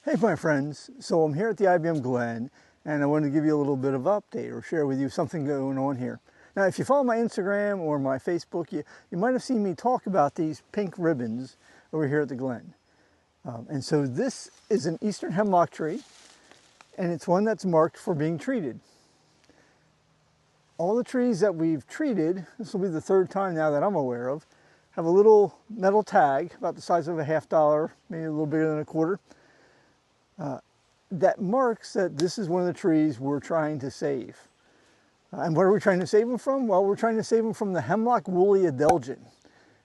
Hey my friends, so I'm here at the IBM Glen and I wanted to give you a little bit of update or share with you something going on here. Now if you follow my Instagram or my Facebook, you might have seen me talk about these pink ribbons over here at the Glen. And so this is an Eastern Hemlock tree and it's one that's marked for being treated. All the trees that we've treated, this will be the third time now that I'm aware of, have a little metal tag about the size of a $50, maybe a little bigger than a quarter. That marks that this is one of the trees we're trying to save. And what are we trying to save them from? Well, we're trying to save them from the Hemlock Woolly Adelgid.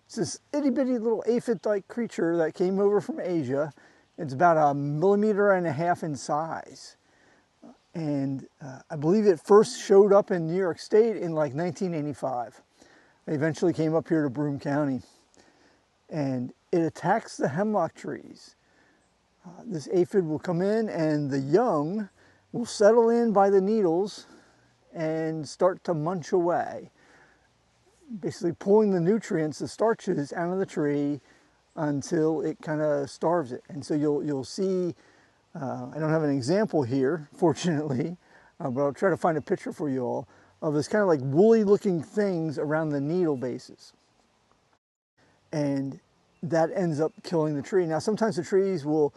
It's this itty bitty little aphid-like creature that came over from Asia. It's about 1.5 millimeters in size. And I believe it first showed up in New York State in like 1985. It eventually came up here to Broome County. And it attacks the hemlock trees. This aphid will come in and the young will settle in by the needles and start to munch away, basically pulling the nutrients, the starches, out of the tree until it kind of starves it. And so you'll see, I don't have an example here, fortunately, but I'll try to find a picture for you all, of this kind of like woolly looking things around the needle bases. And that ends up killing the tree. Now sometimes the trees will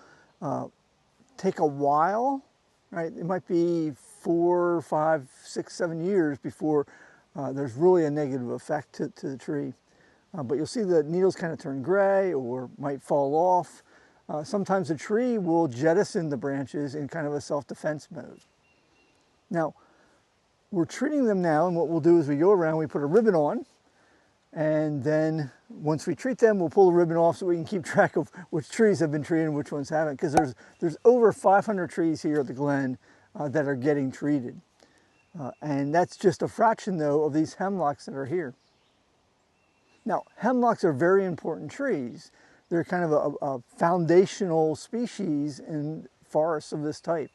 take a while, right? It might be 4, 5, 6, 7 years before there's really a negative effect to the tree. But you'll see the needles kind of turn gray or might fall off. Sometimes the tree will jettison the branches in kind of a self-defense mode. Now, we're treating them now, and what we'll do is we go around, we put a ribbon on, and then once we treat them, we'll pull the ribbon off so we can keep track of which trees have been treated and which ones haven't, because there's over 500 trees here at the Glen that are getting treated. And that's just a fraction, though, of these hemlocks that are here. Now, hemlocks are very important trees. They're kind of a foundational species in forests of this type.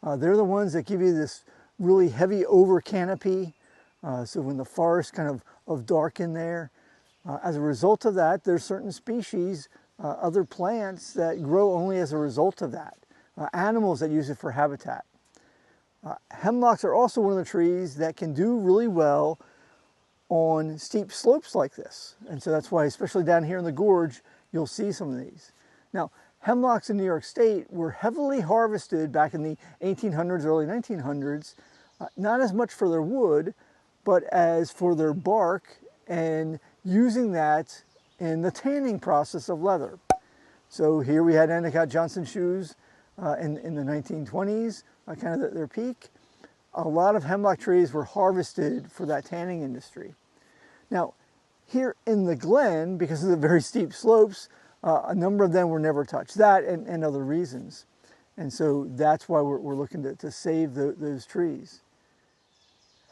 They're the ones that give you this really heavy over canopy. So when the forest kind of dark in there, as a result of that, there's certain species, other plants that grow only as a result of that, animals that use it for habitat. Hemlocks are also one of the trees that can do really well on steep slopes like this. And so that's why, especially down here in the gorge, you'll see some of these. Now, hemlocks in New York State were heavily harvested back in the 1800s, early 1900s, not as much for their wood, but as for their bark and using that in the tanning process of leather. So here we had Endicott Johnson shoes in the 1920s, kind of their peak. A lot of hemlock trees were harvested for that tanning industry. Now, here in the Glen, because of the very steep slopes, a number of them were never touched, that and other reasons. And so that's why we're looking to save those trees.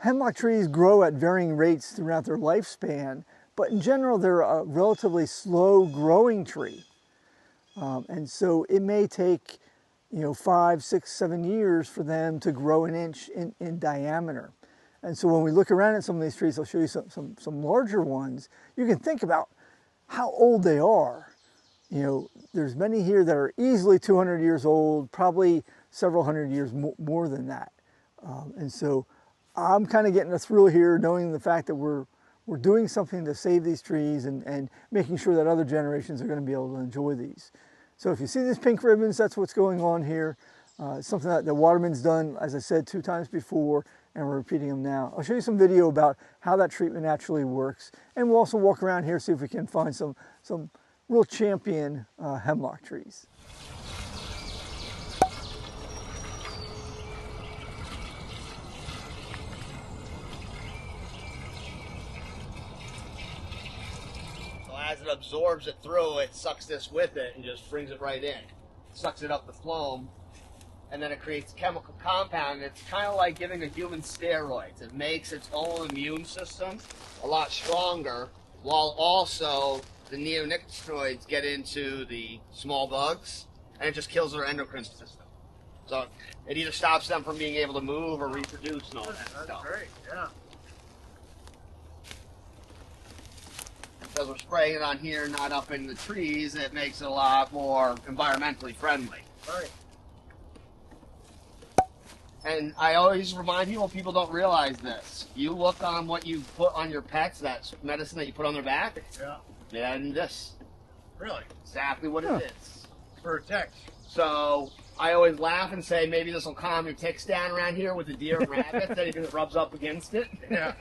Hemlock trees grow at varying rates throughout their lifespan, but in general, they're a relatively slow growing tree. And so it may take, 5, 6, 7 years for them to grow an inch in diameter. And so when we look around at some of these trees, I'll show you some larger ones. You can think about how old they are. There's many here that are easily 200 years old, probably several hundred years more than that. And so I'm kind of getting a thrill here knowing the fact that we're doing something to save these trees and making sure that other generations are going to be able to enjoy these. So if you see these pink ribbons, that's what's going on here. It's something that the Waterman's done, as I said, 2 times before, and we're repeating them now. I'll show you some video about how that treatment actually works, and we'll also walk around here, see if we can find some real champion hemlock trees. As it absorbs it through, it sucks this with it and just brings it right in. Sucks it up the phloem, and then it creates a chemical compound. It's kind of like giving a human steroids. It makes its own immune system a lot stronger, while also the neonicotinoids get into the small bugs, and it just kills their endocrine system. So it either stops them from being able to move or reproduce and all that stuff. That's great, yeah. Because we're spraying it on here, not up in the trees, it makes it a lot more environmentally friendly. Right. And I always remind people don't realize this. You look on what you put on your pets, that medicine that you put on their back. Yeah. And this. Really? Exactly what it is. For a tick. So I always laugh and say maybe this will calm your ticks down around here with the deer and rabbits. Anything that rubs up against it. Yeah.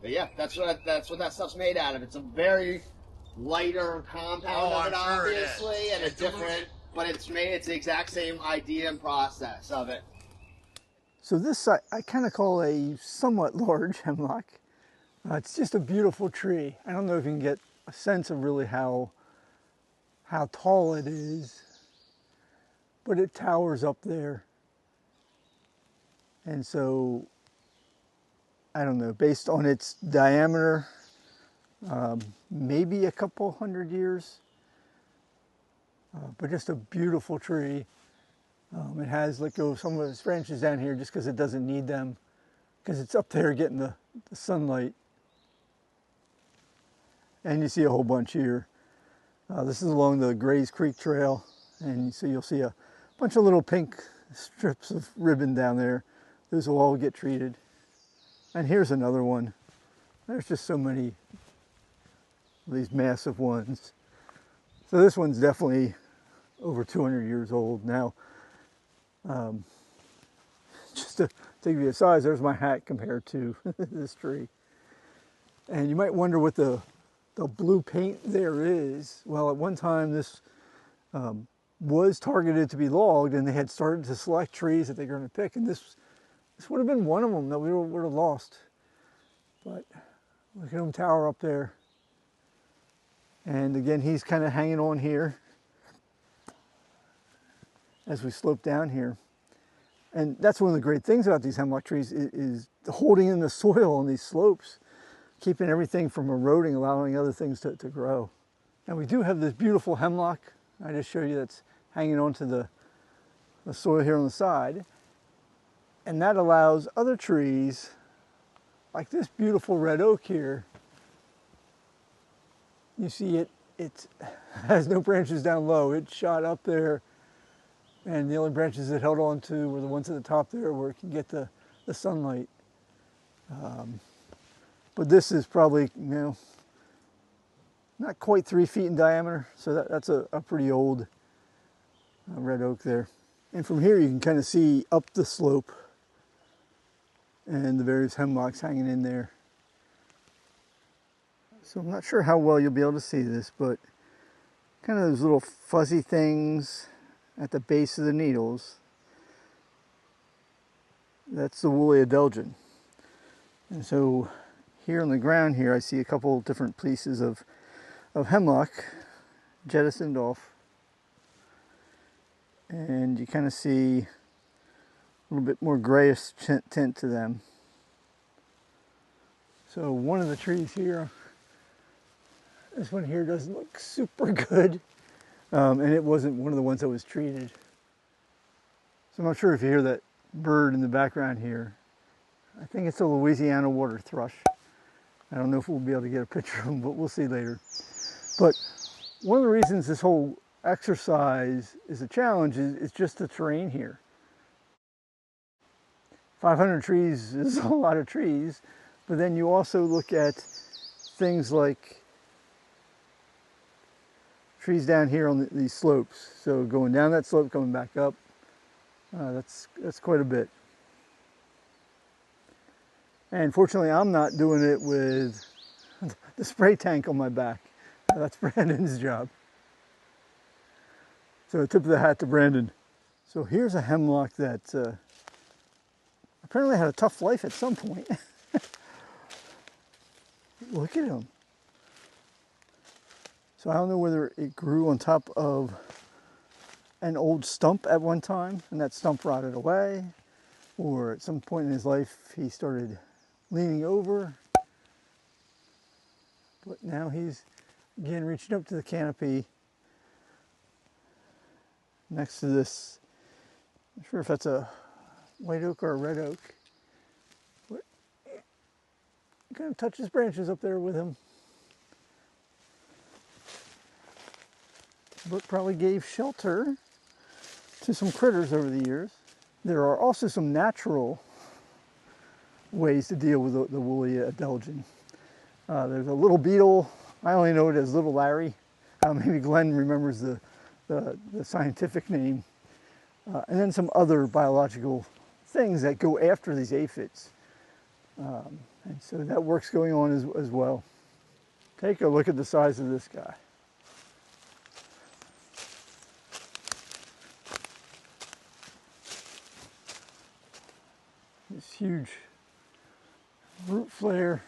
But yeah, that's what that stuff's made out of. It's a very lighter compound of it, obviously, and a different. But it's the exact same idea and process of it. So this I kind of call a somewhat large hemlock. It's just a beautiful tree. I don't know if you can get a sense of really how tall it is, but it towers up there. And so, I don't know, based on its diameter, maybe a couple hundred years, but just a beautiful tree. It has let go of some of its branches down here just because it doesn't need them, because it's up there getting the sunlight. And you see a whole bunch here. This is along the Grays Creek Trail, and so you'll see a bunch of little pink strips of ribbon down there. Those will all get treated. And here's another one. There's just so many of these massive ones. So this one's definitely over 200 years old now. Just to give you a size, there's my hat compared to this tree. And you might wonder what the blue paint there is. Well, at one time this was targeted to be logged, and they had started to select trees that they're going to pick, and this would have been one of them that we would have lost. But look at him tower up there. And again, he's kind of hanging on here as we slope down here. And that's one of the great things about these hemlock trees is holding in the soil on these slopes, keeping everything from eroding, allowing other things to grow. Now we do have this beautiful hemlock I just showed you that's hanging onto the soil here on the side. And that allows other trees, like this beautiful red oak here. You see it has no branches down low. It shot up there, and the only branches it held on to were the ones at the top there where it can get the sunlight. But this is probably, not quite 3 feet in diameter, so that's a pretty old red oak there. And from here you can kind of see up the slope and the various hemlocks hanging in there. So I'm not sure how well you'll be able to see this, but kind of those little fuzzy things at the base of the needles, that's the woolly adelgid. And so here on the ground here I see a couple different pieces of hemlock jettisoned off, and you kind of see a little bit more grayish tint to them. So one of the trees here, this one here doesn't look super good, and it wasn't one of the ones that was treated. So I'm not sure if you hear that bird in the background here. I think it's a Louisiana water thrush. I don't know if we'll be able to get a picture of them, but we'll see later. But one of the reasons this whole exercise is a challenge is just the terrain here. 500 trees is a lot of trees, but then you also look at things like trees down here on these slopes. So going down that slope, coming back up, that's quite a bit. And fortunately, I'm not doing it with the spray tank on my back. That's Brandon's job. So tip of the hat to Brandon. So here's a hemlock that apparently had a tough life at some point. Look at him. So I don't know whether it grew on top of an old stump at one time and that stump rotted away, or at some point in his life he started leaning over. But now he's again reaching up to the canopy next to this. I'm not sure if that's a white oak or a red oak. But you kind of touch his branches up there with him. but probably gave shelter to some critters over the years. There are also some natural ways to deal with the woolly adelgid. There's a little beetle, I only know it as Little Larry. Maybe Glenn remembers the scientific name. And then some other biological things that go after these aphids. And so that work's going on as well. Take a look at the size of this guy. This huge root flare.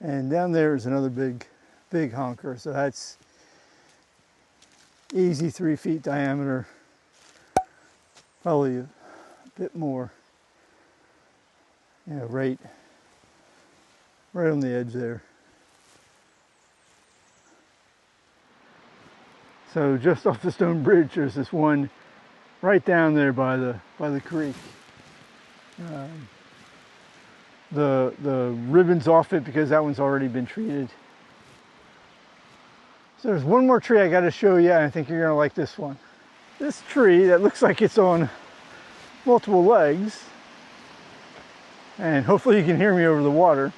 And down there is another big honker. So that's easy 3 feet diameter, probably a bit more. Yeah, right on the edge there. So just off the stone bridge, there's this one right down there by the creek. The ribbon's off it because that one's already been treated. So there's one more tree I got to show you, and I think you're going to like this one. This tree that looks like it's on multiple legs, and hopefully you can hear me over the water.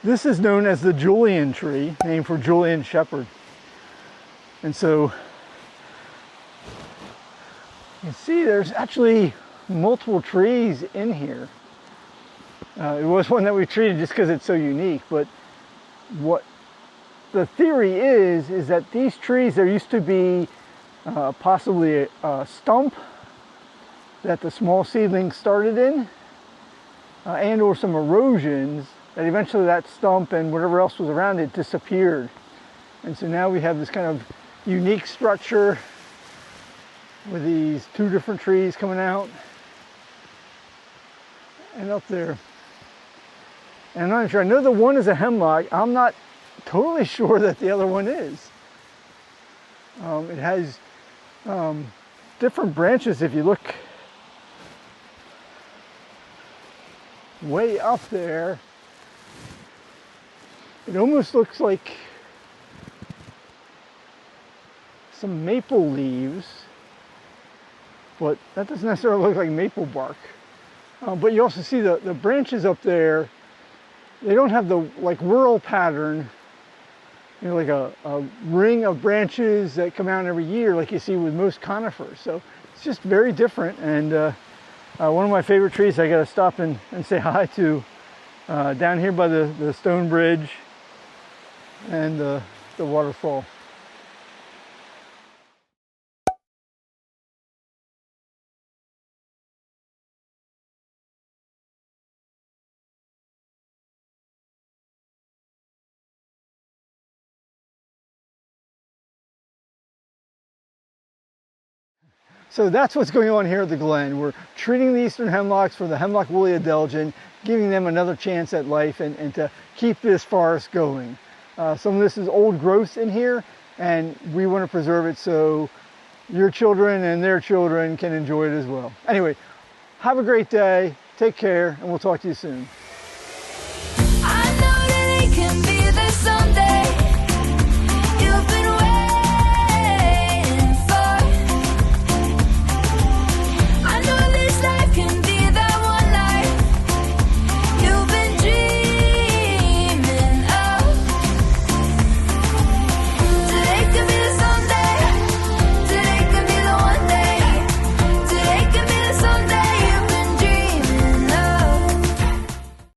This is known as the Julian tree, named for Julian Shepherd. And so you can see there's actually multiple trees in here. It was one that we treated just because it's so unique, but what the theory is that these trees, there used to be possibly a stump that the small seedlings started in, and or some erosions that eventually that stump and whatever else was around it disappeared. And so now we have this kind of unique structure with these two different trees coming out. And up there, and I'm not sure, I know the one is a hemlock. I'm not totally sure that the other one is. It has different branches. If you look way up there, it almost looks like some maple leaves, but that doesn't necessarily look like maple bark. But you also see the branches up there, they don't have the like whorl pattern, you know, like a ring of branches that come out every year like you see with most conifers. So it's just very different, and one of my favorite trees I got to stop and say hi to down here by the stone bridge and the waterfall. So that's what's going on here at the Glen. We're treating the eastern hemlocks for the Hemlock Woolly Adelgid, giving them another chance at life and to keep this forest going. Some of this is old growth in here, and we want to preserve it so your children and their children can enjoy it as well. Anyway, have a great day, take care, and we'll talk to you soon. I know that it can be